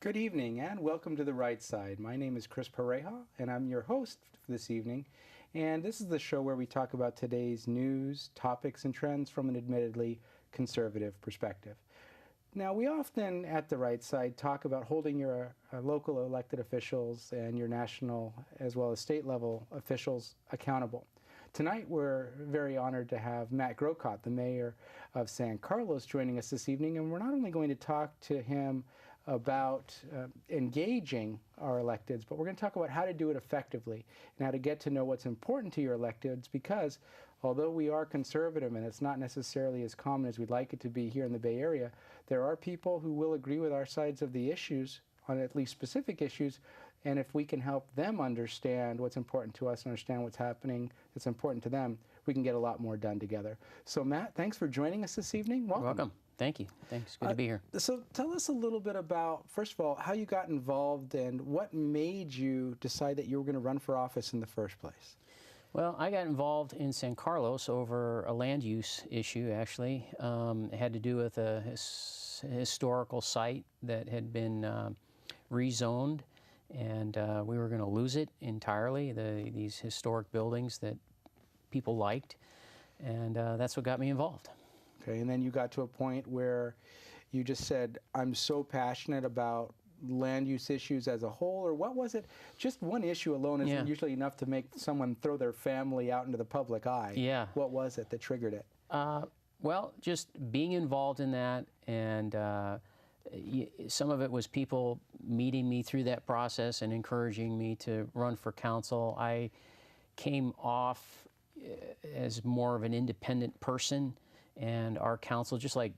Good evening and welcome to The Right Side. My name is Chris Pareja and I'm your host this evening. And this is the show where we talk about today's news, topics, and trends from an admittedly conservative perspective. Now, we often at The Right Side talk about holding your local elected officials and your national as well as state level officials accountable. Tonight, we're very honored to have Matt Gotcott, the mayor of San Carlos, joining us this evening. And we're not only going to talk to him about engaging our electeds, but we're going to talk about how to do it effectively and how to get to know what's important to your electeds, because although we are conservative and it's not necessarily as common as we'd like it to be here in the Bay Area, there are people who will agree with our sides of the issues, on at least specific issues, and if we can help them understand what's important to us and understand what's happening that's important to them, we can get a lot more done together. So Matt, thanks for joining us this evening. Welcome. You're welcome. Thank you. Thanks. Good to be here. So tell us a little bit about, first of all, how you got involved and what made you decide that you were going to run for office in the first place. Well, I got involved in San Carlos over a land use issue, actually. It had to do with a historical site that had been rezoned, and we were going to lose it entirely, these historic buildings that people liked, and that's what got me involved. Okay, and then you got to a point where you just said, I'm so passionate about land use issues as a whole, or what was it? Just one issue alone isn't usually enough to make someone throw their family out into the public eye. Yeah. What was it that triggered it? Well, just being involved in that, and some of it was people meeting me through that process and encouraging me to run for council. I came off as more of an independent person, and our council, just like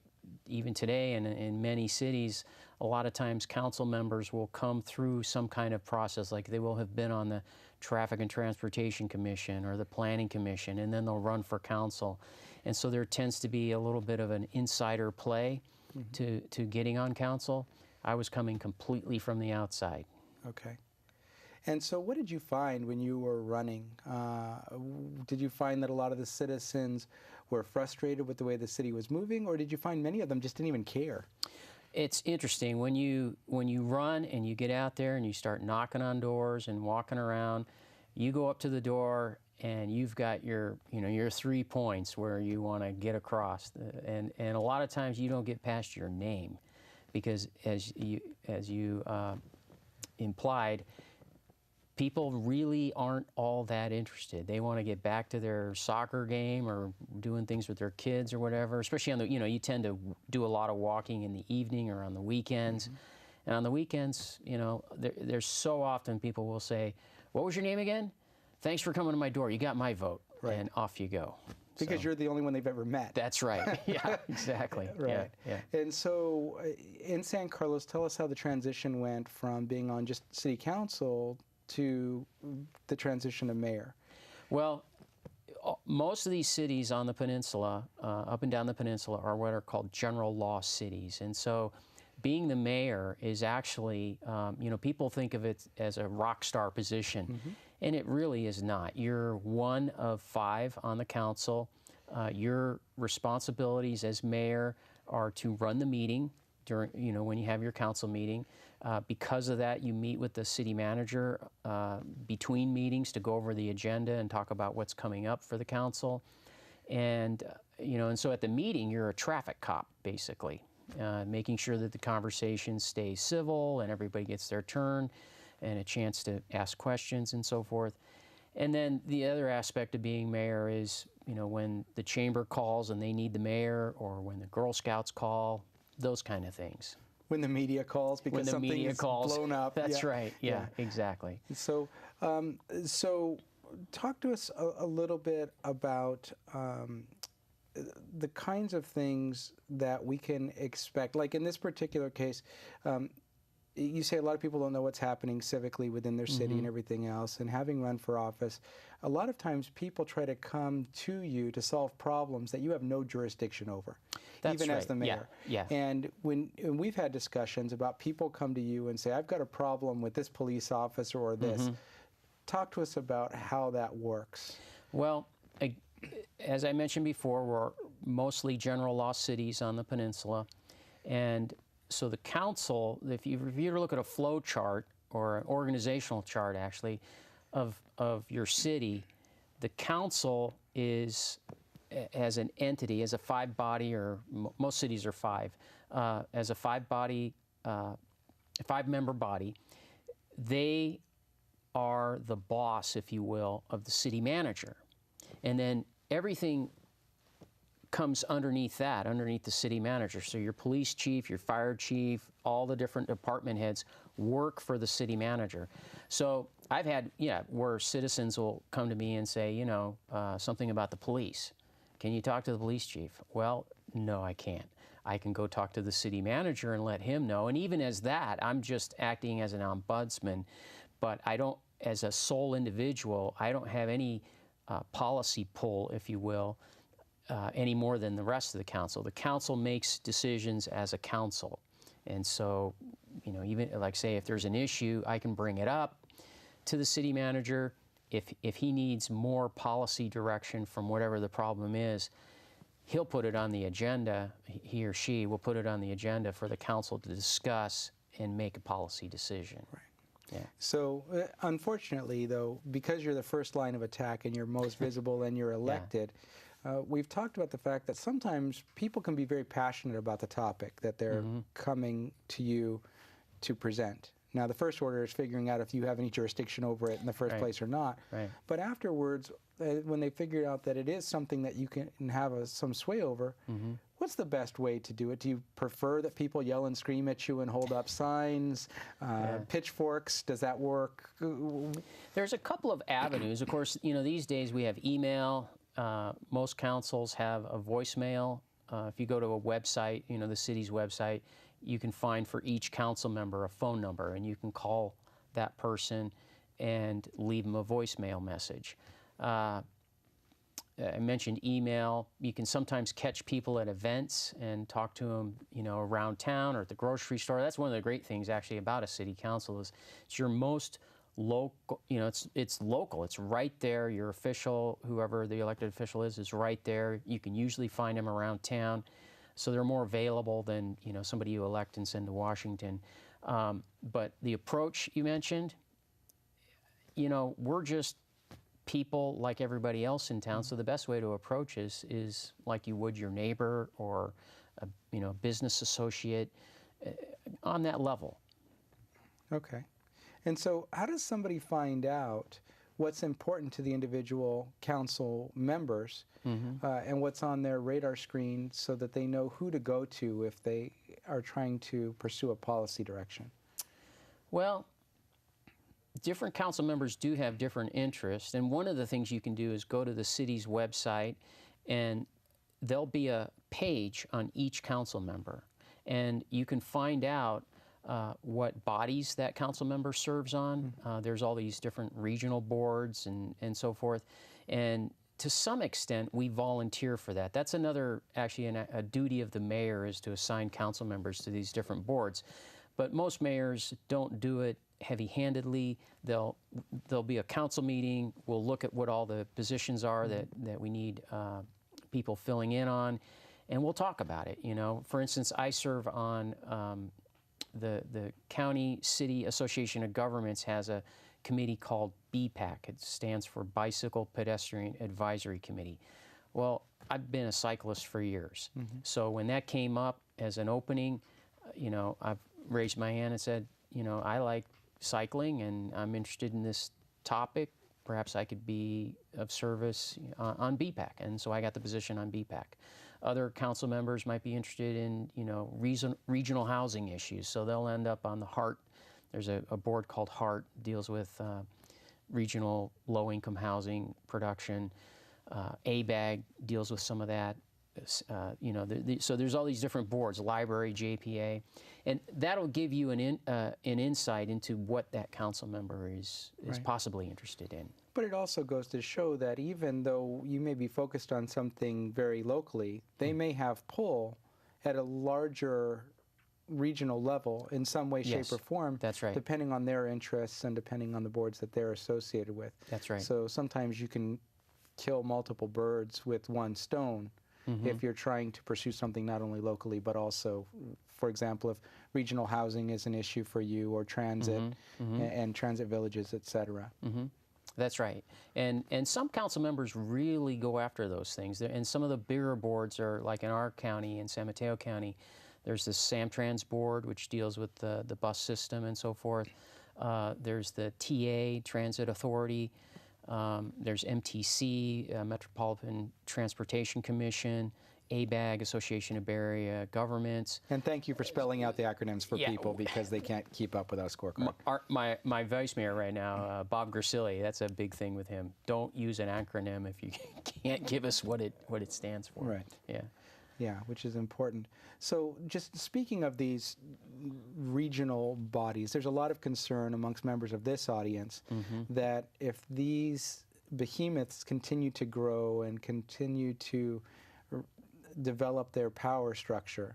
even today and in many cities, a lot of times council members will come through some kind of process, like they will have been on the Traffic and Transportation Commission or the Planning Commission, and then they'll run for council. And so there tends to be a little bit of an insider play to getting on council. I was coming completely from the outside. Okay. And so what did you find when you were running? Did you find that a lot of the citizens were frustrated with the way the city was moving, or did you find many of them just didn't even care? It's interesting. When you run and you get out there and you start knocking on doors and walking around, you go up to the door and you've got your 3 points where you want to get across. And a lot of times you don't get past your name because, as you implied, people really aren't all that interested. They want to get back to their soccer game or doing things with their kids or whatever, especially on the, you tend to do a lot of walking in the evening or on the weekends. And on the weekends, there's so often people will say, what was your name again? Thanks for coming to my door. You got my vote. Right. And off you go. Because you're the only one they've ever met. That's right. Yeah, exactly. Right. Yeah. And so in San Carlos, tell us how the transition went from being on just city council to the transition to mayor. Well, most of these cities on the peninsula, up and down the peninsula, are what are called general law cities. And so being the mayor is actually, people think of it as a rock star position, and it really is not. You're one of 5 on the council. Your responsibilities as mayor are to run the meeting during, when you have your council meeting. Because of that, you meet with the city manager between meetings to go over the agenda and talk about what's coming up for the council. And, and so at the meeting, you're a traffic cop, basically, making sure that the conversation stays civil and everybody gets their turn and a chance to ask questions and so forth. And then the other aspect of being mayor is, when the chamber calls and they need the mayor, or when the Girl Scouts call, those kind of things. When the media calls because something is blown up. That's right. Yeah, exactly. So, so talk to us a little bit about the kinds of things that we can expect. Like in this particular case, you say a lot of people don't know what's happening civically within their city and everything else. And having run for office, a lot of times people try to come to you to solve problems that you have no jurisdiction over, That's even right. as the mayor. Yeah. And and we've had discussions about people come to you and say, I've got a problem with this police officer or this. Talk to us about how that works. Well, as I mentioned before, we're mostly general law cities on the peninsula. And so the council, if you look at a flow chart or an organizational chart actually of your city, the council is as an entity, as a five-body, or most cities are five, as a five-member body. They are the boss, if you will, of the city manager, and then everything comes underneath that, underneath the city manager. So your police chief, your fire chief, all the different department heads work for the city manager. So I've had, where citizens will come to me and say, something about the police. Can you talk to the police chief? Well, no, I can't. I can go talk to the city manager and let him know. And even as that, I'm just acting as an ombudsman, but I don't, as a sole individual, I don't have any policy pull, if you will, any more than the rest of the council. The council makes decisions as a council. And so, even like say if there's an issue, I can bring it up to the city manager. If he needs more policy direction from whatever the problem is, he'll put it on the agenda, he or she will put it on the agenda for the council to discuss and make a policy decision. Right. Yeah. So, unfortunately, though, because you're the first line of attack and you're most visible and you're elected, we've talked about the fact that sometimes people can be very passionate about the topic that they're coming to you to present. Now, the first order is figuring out if you have any jurisdiction over it in the first place or not. Right. But afterwards, when they figure out that it is something that you can have some sway over, what's the best way to do it? Do you prefer that people yell and scream at you and hold up signs, pitchforks? Does that work? There's a couple of avenues. Of course, these days we have email. Most councils have a voicemail. If you go to a website, the city's website, you can find for each council member a phone number, and you can call that person and leave them a voicemail message. I mentioned email. You can sometimes catch people at events and talk to them, around town or at the grocery store. That's one of the great things actually about a city council is it's your most local, it's local. It's right there. Your official, whoever the elected official is right there. You can usually find them around town. So they're more available than, somebody you elect and send to Washington. But the approach you mentioned, we're just people like everybody else in town. So the best way to approach is like you would your neighbor or a business associate on that level. Okay. And so how does somebody find out what's important to the individual council members and what's on their radar screen so that they know who to go to if they are trying to pursue a policy direction? Well, different council members do have different interests, and one of the things you can do is go to the city's website, and there'll be a page on each council member, and you can find out what bodies that council member serves on. There's all these different regional boards and so forth, and to some extent we volunteer for that. That's another, actually, a duty of the mayor is to assign council members to these different boards. But most mayors don't do it heavy-handedly. There'll be a council meeting. We'll look at what all the positions are that we need people filling in on, and we'll talk about it. For instance, I serve on the County City Association of Governments has a committee called BPAC. It stands for Bicycle Pedestrian Advisory Committee. Well, I've been a cyclist for years. So when that came up as an opening, I've raised my hand and said, I like cycling and I'm interested in this topic. Perhaps I could be of service on BPAC. And so I got the position on BPAC. Other council members might be interested in, regional housing issues. So they'll end up on the HART. There's a board called HART, deals with regional low-income housing production. ABAG deals with some of that. So there's all these different boards, library, JPA, and that'll give you an insight into what that council member is possibly interested in. But it also goes to show that even though you may be focused on something very locally, they may have pull at a larger regional level in some way, shape, or form. That's right. Depending on their interests and depending on the boards that they're associated with. That's right. So sometimes you can kill multiple birds with one stone if you're trying to pursue something not only locally but also, for example, if regional housing is an issue for you, or transit and transit villages, etc. That's right. And some council members really go after those things. And some of the bigger boards are, like in our county, in San Mateo County, there's the SamTrans board, which deals with the bus system and so forth. There's the TA, Transit Authority. There's MTC, Metropolitan Transportation Commission, ABAG, Association of Bay Area Governments. And thank you for spelling out the acronyms for people, because they can't keep up with our scorecard. My vice mayor right now, Bob Grisilli, that's a big thing with him. Don't use an acronym if you can't give us what it stands for. Right. Yeah. Yeah, which is important. So just speaking of these regional bodies, there's a lot of concern amongst members of this audience that if these behemoths continue to grow and continue to develop their power structure,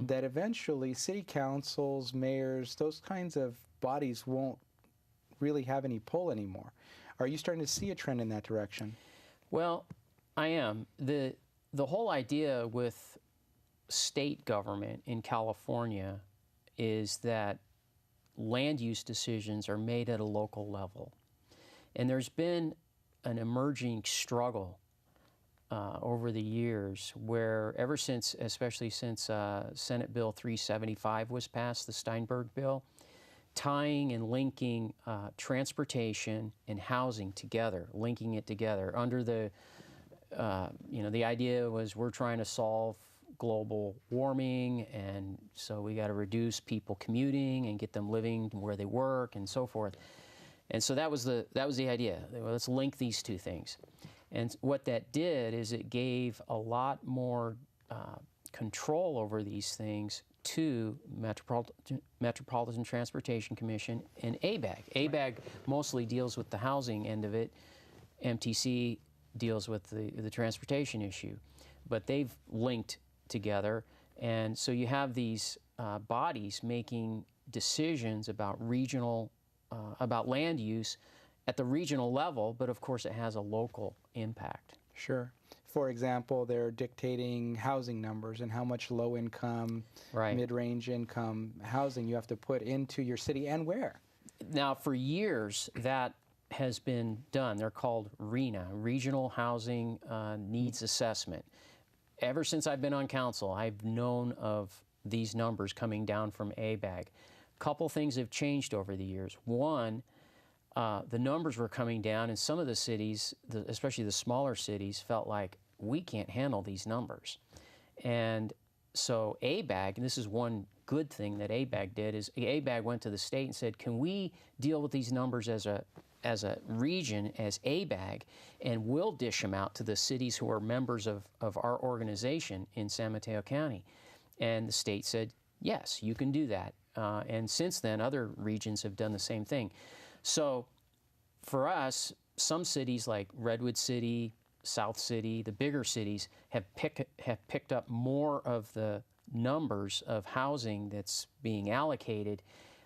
that eventually city councils, mayors, those kinds of bodies won't really have any pull anymore. Are you starting to see a trend in that direction? Well, I am. The whole idea with state government in California is that land use decisions are made at a local level. And there's been an emerging struggle over the years where especially since Senate Bill 375 was passed, the Steinberg bill, tying and linking transportation and housing together, linking it together under the the idea was we're trying to solve global warming, and so we got to reduce people commuting and get them living where they work and so forth. And so that was the idea. Let's link these two things. And what that did is it gave a lot more control over these things to Metropolitan Transportation Commission and ABAG. ABAG mostly deals with the housing end of it. MTC deals with the transportation issue, but they've linked together, and so you have these bodies making decisions about about land use at the regional level, but of course it has a local impact. Sure. For example, they're dictating housing numbers and how much low-income, mid-range income housing you have to put into your city and where. Now, for years, that has been done. They're called RHNA, Regional Housing Needs Assessment. Ever since I've been on council, I've known of these numbers coming down from ABAG. A couple things have changed over the years. One, the numbers were coming down, and some of the cities, especially the smaller cities, felt like we can't handle these numbers. And so ABAG, and this is one good thing that ABAG did, is ABAG went to the state and said, can we deal with these numbers as a region, as ABAG, and we'll dish them out to the cities who are members of our organization in San Mateo County. And the state said, yes, you can do that. And since then, other regions have done the same thing. So for us, some cities like Redwood City, South City, the bigger cities have picked up more of the numbers of housing that's being allocated,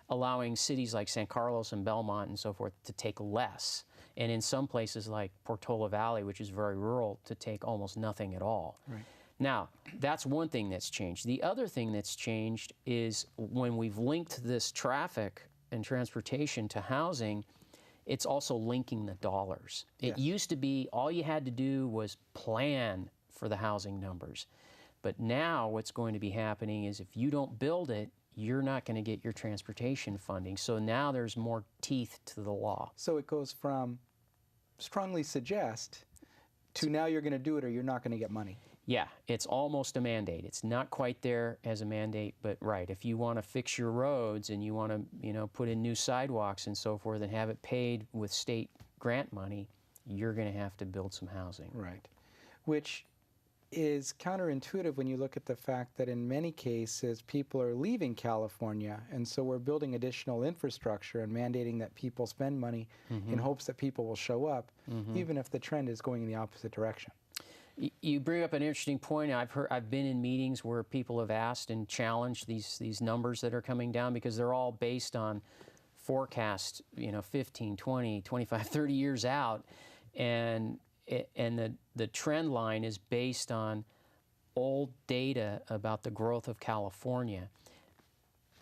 allowing cities like San Carlos and Belmont and so forth to take less. And in some places like Portola Valley, which is very rural, to take almost nothing at all. Right. Now, that's one thing that's changed. The other thing that's changed is when we've linked this traffic and transportation to housing, it's also linking the dollars. It used to be all you had to do was plan for the housing numbers. But now what's going to be happening is if you don't build it, you're not going to get your transportation funding. So now there's more teeth to the law. So it goes from strongly suggest to now you're going to do it or you're not going to get money. Yeah, it's almost a mandate. It's not quite there as a mandate, but right, if you want to fix your roads and you want to, put in new sidewalks and so forth and have it paid with state grant money, you're going to have to build some housing. Right, which is counterintuitive when you look at the fact that in many cases people are leaving California, and so we're building additional infrastructure and mandating that people spend money in hopes that people will show up, even if the trend is going in the opposite direction. You bring up an interesting point. I've been in meetings where people have asked and challenged these numbers that are coming down because they're all based on forecasts, 15, 20, 25, 30 years out, and the trend line is based on old data about the growth of California.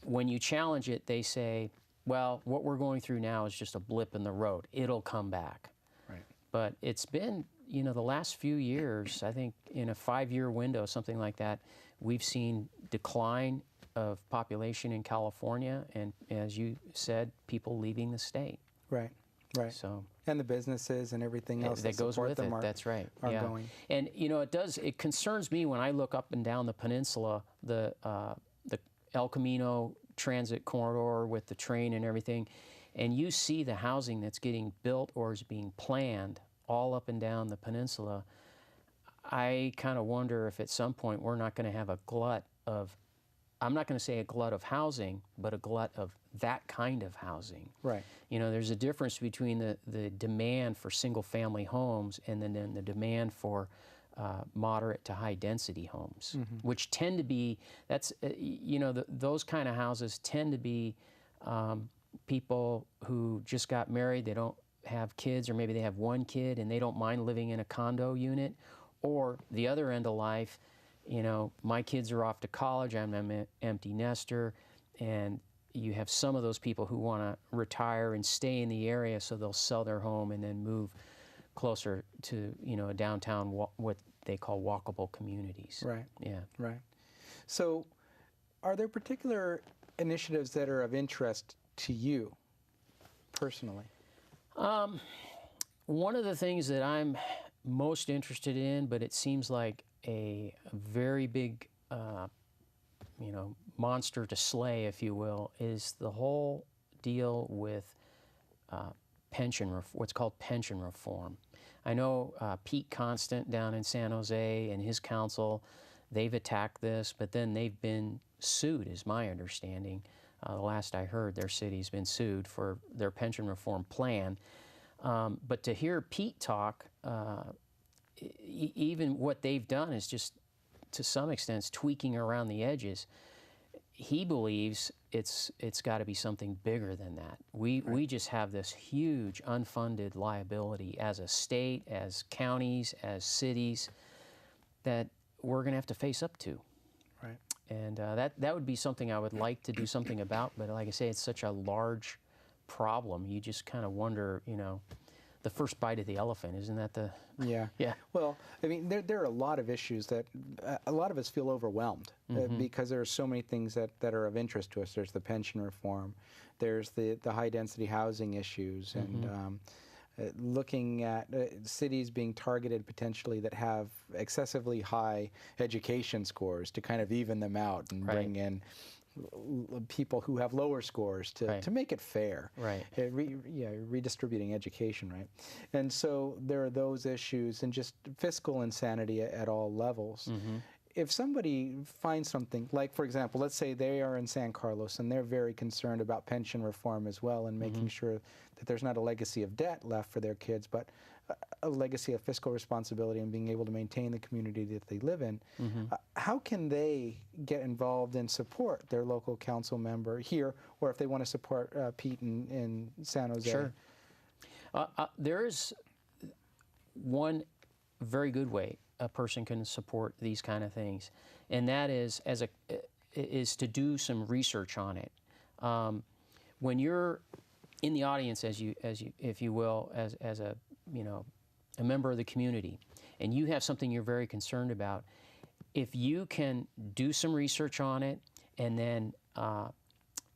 When you challenge it, they say, well, what we're going through now is just a blip in the road. It'll come back. Right. But it's been, you know, the last few years, I think in a 5-year window, something like that, we've seen decline of population in California, and as you said, people leaving the state. Right. Right. So, and the businesses and everything else that goes with it. That's right. Are yeah. going. And you know, it concerns me when I look up and down the peninsula, the El Camino transit corridor with the train and everything, and you see the housing that's getting built or is being planned all up and down the peninsula. I kind of wonder if at some point we're not going to have a glut of, I'm not going to say a glut of housing, but a glut of that kind of housing. Right. You know, there's a difference between the demand for single-family homes and then the demand for moderate to high-density homes, which tend to be, you know, those kind of houses tend to be people who just got married, they don't have kids, or maybe they have one kid and they don't mind living in a condo unit, or the other end of life, you know, my kids are off to college, I'm an empty nester, and you have some of those people who want to retire and stay in the area, so they'll sell their home and then move closer to, you know, a downtown, what they call walkable communities. Right. Yeah. Right. So are there particular initiatives that are of interest to you personally? One of the things that I'm most interested in, but it seems like a very big, you know, monster to slay, if you will, is the whole deal with what's called pension reform. I know Pete Constant down in San Jose and his council, they've attacked this, but then they've been sued, is my understanding. The last I heard, their city's been sued for their pension reform plan. But to hear Pete talk, even what they've done is just, to some extent, tweaking around the edges. He believes it's got to be something bigger than that. We just have this huge unfunded liability as a state, as counties, as cities, that we're going to have to face up to. Right. And that would be something I would like to do something about, but like I say, it's such a large problem. You just kind of wonder, you know, the first bite of the elephant, isn't that the... Yeah. Yeah. Well, I mean, there are a lot of issues that a lot of us feel overwhelmed because there are so many things that are of interest to us. There's the pension reform, there's the high-density housing issues, and looking at cities being targeted potentially that have excessively high education scores to kind of even them out and bring in people who have lower scores to make it fair. Right. Redistributing education, right? And so there are those issues and just fiscal insanity at all levels. If somebody finds something, like for example, let's say they are in San Carlos and they're very concerned about pension reform as well and making sure that there's not a legacy of debt left for their kids, but a legacy of fiscal responsibility and being able to maintain the community that they live in, how can they get involved and support their local council member here, or if they want to support Pete in San Jose? Sure. There is one very good way a person can support these kind of things, and that is is to do some research on it. When you're in the audience, if you will, as a, you know, a member of the community, and you have something you're very concerned about, if you can do some research on it and then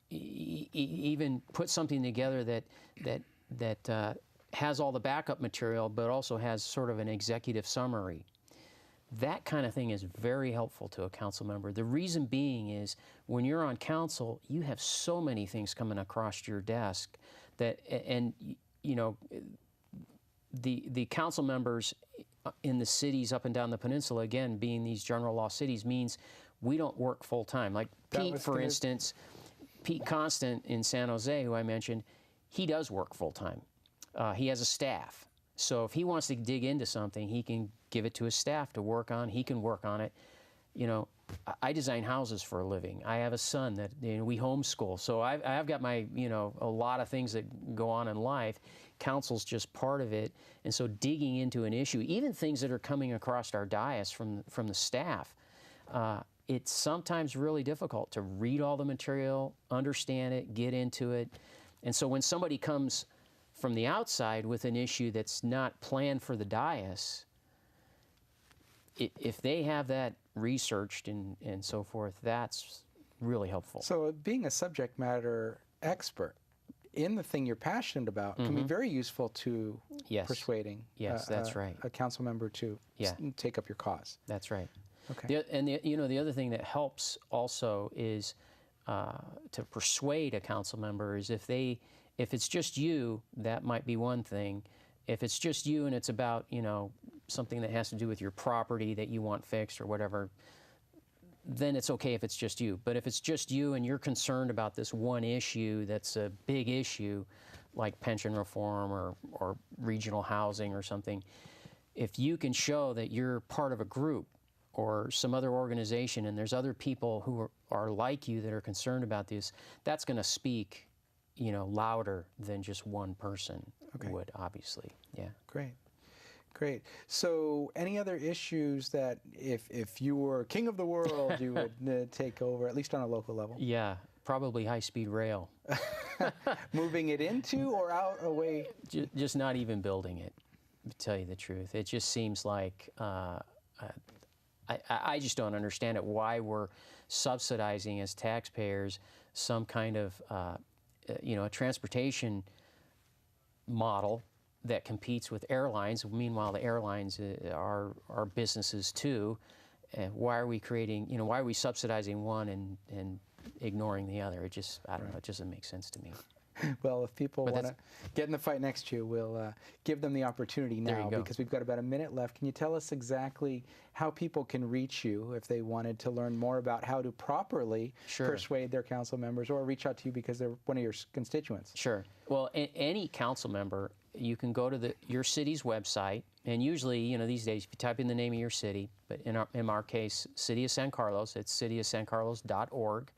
even put something together that has all the backup material but also has sort of an executive summary, that kind of thing is very helpful to a council member. The reason being is when you're on council, you have so many things coming across your desk that, and you know, the council members in the cities up and down the peninsula, again, being these general law cities, means we don't work full time. Like Pete, for instance, Pete Constant in San Jose, who I mentioned, he does work full time. He has a staff. So if he wants to dig into something, he can give it to his staff to work on. He can work on it. You know, I design houses for a living. I have a son that, you know, we homeschool. So I've got my, you know, a lot of things that go on in life. Council's just part of it. And so digging into an issue, even things that are coming across our dais from the staff, it's sometimes really difficult to read all the material, understand it, get into it. And so when somebody comes from the outside with an issue that's not planned for the dais, if they have that researched and so forth, that's really helpful. So being a subject matter expert in the thing you're passionate about can be very useful to persuading that's right. a council member to take up your cause. That's right. Okay. The other thing that helps also is to persuade a council member is if it's just you, that might be one thing. If it's just you and it's about, something that has to do with your property that you want fixed or whatever, then it's okay if it's just you. But if it's just you and you're concerned about this one issue that's a big issue, like pension reform or regional housing or something, if you can show that you're part of a group or some other organization and there's other people who are like you that are concerned about this, that's going to speak, louder than just one person would, obviously. Yeah. Great. Great. So any other issues that if you were king of the world, you would take over, at least on a local level? Yeah, probably high-speed rail. Moving it into or out, away? Just not even building it, to tell you the truth. It just seems like, I just don't understand it, why we're subsidizing as taxpayers some kind of, a transportation model that competes with airlines. Meanwhile, the airlines are businesses too. Why are we creating, why are we subsidizing one and ignoring the other? It just, I don't know, it doesn't make sense to me. Well, if people want to get in the fight next year, we'll give them the opportunity now because we've got about a minute left. Can you tell us exactly how people can reach you if they wanted to learn more about how to properly persuade their council members or reach out to you because they're one of your constituents? Sure. Well, any council member, you can go to your city's website, and usually, these days, if you type in the name of your city, but in our case, City of San Carlos, it's cityofsancarlos.org.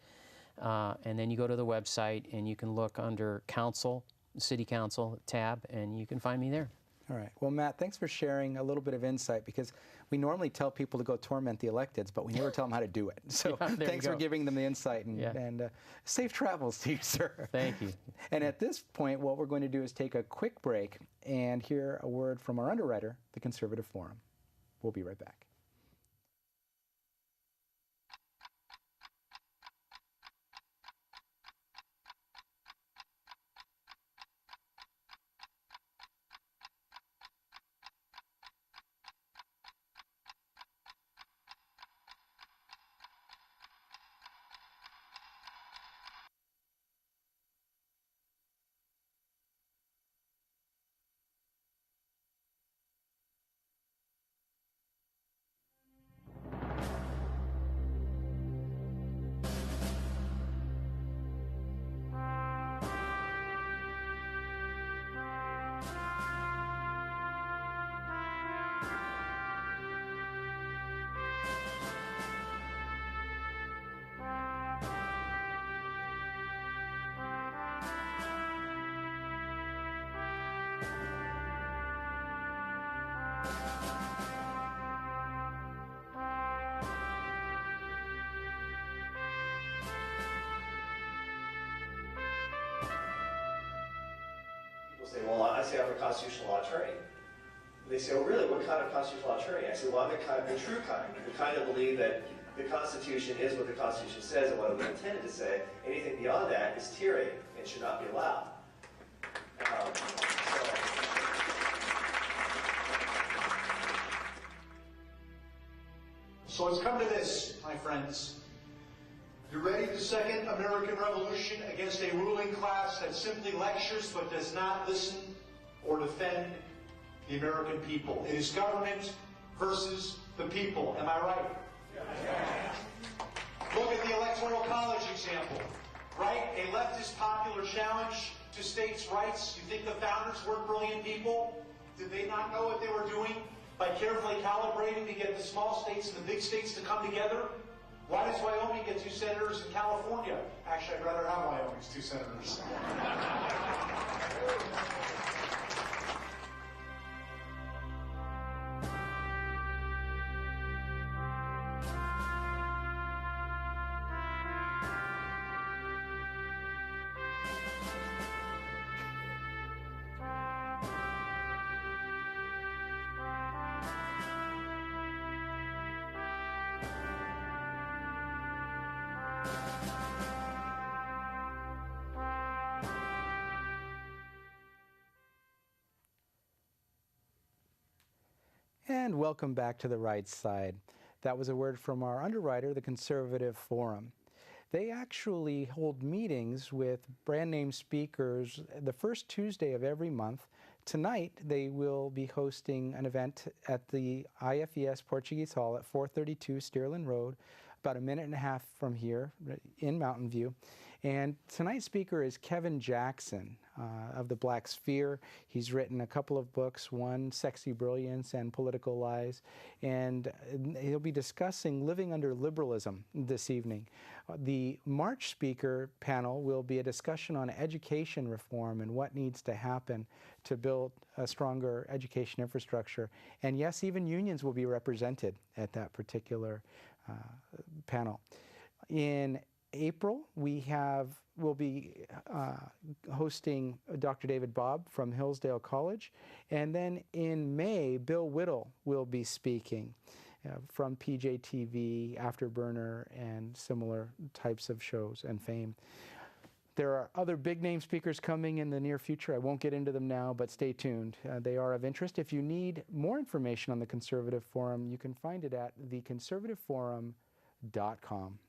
And then you go to the website and you can look under Council, City Council tab, and you can find me there. All right. Well, Matt, thanks for sharing a little bit of insight because we normally tell people to go torment the electeds, but we never tell them how to do it. So thanks for giving them the insight and safe travels to you, sir. Thank you. And at this point, what we're going to do is take a quick break and hear a word from our underwriter, the Conservative Forum. We'll be right back. Say, well, I say I'm a constitutional law attorney. They say, oh, really? What kind of constitutional law attorney? I say, well, I'm the true kind, the kind that believe that the Constitution is what the Constitution says and what it was intended to say. Anything beyond that is tyranny and should not be allowed. So it's come to this, my friends. You ready the second American Revolution against a ruling class that simply lectures but does not listen or defend the American people? It is government versus the people. Am I right? Yeah. Look at the Electoral College example. Right? A leftist popular challenge to states' rights. You think the founders weren't brilliant people? Did they not know what they were doing by carefully calibrating to get the small states and the big states to come together? Why does Wyoming get 2 senators in California? Actually, I'd rather have Wyoming's 2 senators. And welcome back to the right side. That was a word from our underwriter, the Conservative Forum. They actually hold meetings with brand name speakers the first Tuesday of every month. Tonight, they will be hosting an event at the IFES Portuguese Hall at 432 Stearland Road, about a minute and a half from here in Mountain View. And tonight's speaker is Kevin Jackson of the Black Sphere. He's written a couple of books, one, Sexy Brilliance and Political Lies, and he'll be discussing living under liberalism this evening. The March speaker panel will be a discussion on education reform and what needs to happen to build a stronger education infrastructure. And yes, even unions will be represented at that particular panel. In April, we'll be hosting Dr. David Bobb from Hillsdale College. And then in May, Bill Whittle will be speaking from PJTV, Afterburner, and similar types of shows and fame. There are other big name speakers coming in the near future. I won't get into them now, but stay tuned. They are of interest. If you need more information on the Conservative Forum, you can find it at theconservativeforum.com.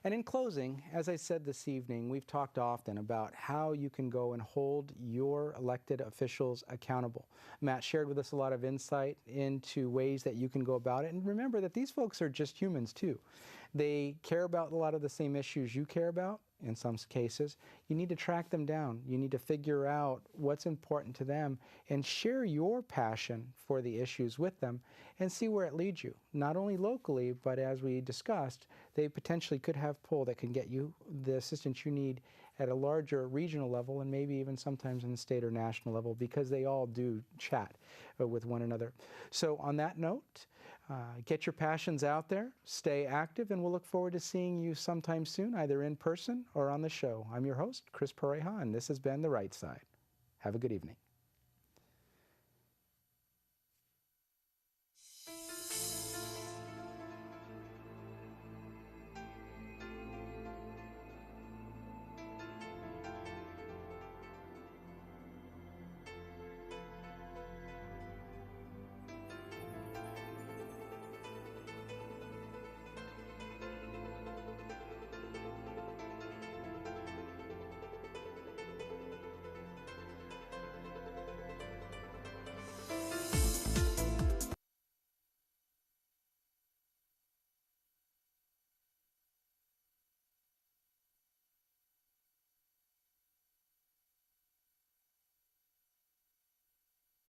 And in closing, as I said this evening, we've talked often about how you can go and hold your elected officials accountable. Matt shared with us a lot of insight into ways that you can go about it. And remember that these folks are just humans too. They care about a lot of the same issues you care about. In some cases, you need to track them down. You need to figure out what's important to them and share your passion for the issues with them and see where it leads you. Not only locally, but as we discussed, they potentially could have pull that can get you the assistance you need at a larger regional level and maybe even sometimes in the state or national level, because they all do chat with one another. So on that note, get your passions out there, stay active, and we'll look forward to seeing you sometime soon, either in person or on the show. I'm your host, Chris Pareja, and this has been The Right Side. Have a good evening.